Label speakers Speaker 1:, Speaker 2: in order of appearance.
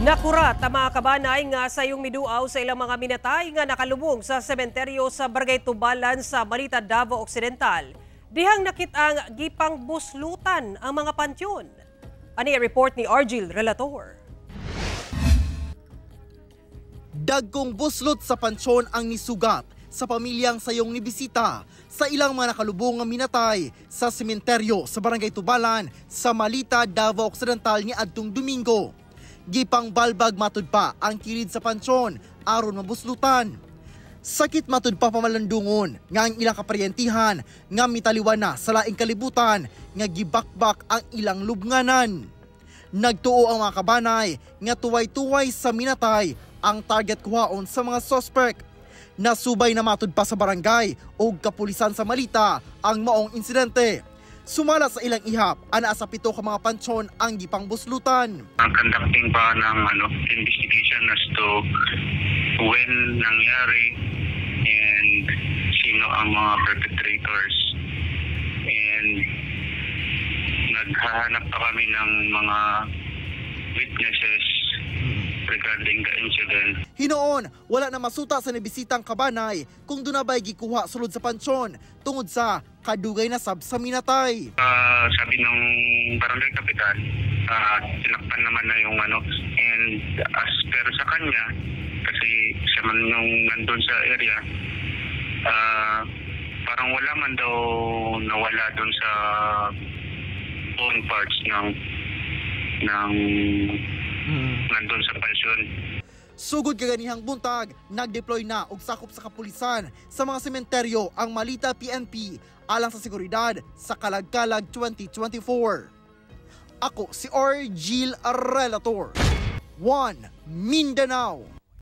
Speaker 1: Nakurat ang mga kabanay nga sa iyong miduaw sa ilang mga minatay nga nakalubong sa sementeryo sa Barangay Tubalan sa Balita, Davao Occidental. Dihang nakitang gipang buslutan ang mga pantyon. Ani report ni Argil Relator.
Speaker 2: Dagkong buslot sa pansyon ang nisugat sa pamilyang sayong nibisita sa ilang mga nakalubong nga minatay sa sementeryo sa Barangay Tubalan sa Malita, Davao Occidental ni adtong Domingo. Gipang balbag matud pa ang kilid sa pansyon aron mabuslutan. Sakit matud pa pamalandungon nga ang ilang kaparyentihan nga mitaliwan na sa laing kalibutan nga gibakbak ang ilang lubnganan. Nagtuo ang mga kabanay nga tuway-tuway sa minatay ang target kuhaon sa mga suspect. Nasubay na matud pa sa barangay o kapulisan sa Malita ang maong insidente. Sumala sa ilang ihap, ana sa 7 ka mga pansyon ang gipang buslutan.
Speaker 3: Ang conducting pa ng investigation as to when nangyari and sino ang mga perpetrators. And naghahanap pa kami ng mga witnesses regarding the incident.
Speaker 2: Hinoon, wala na masuta sa nabisitang kabanay kung dunabay gikuha sulod sa pansyon tungod sa kadugay na sab sa minatay.
Speaker 3: Sabi ng barangay kapitan, tinakpan naman na yung and as per sa kanya, kasi siya man yung nandun sa area, parang wala man daw nawala dun sa bone parts ng nandun sa pansyon.
Speaker 2: Sugod kaganihang buntag, nag-deploy na og sakop sa kapulisan sa mga sementeryo ang Malita PNP alang sa seguridad sa Kalag-Kalag 2024. Ako si Argil Relator, 1 Mindanao.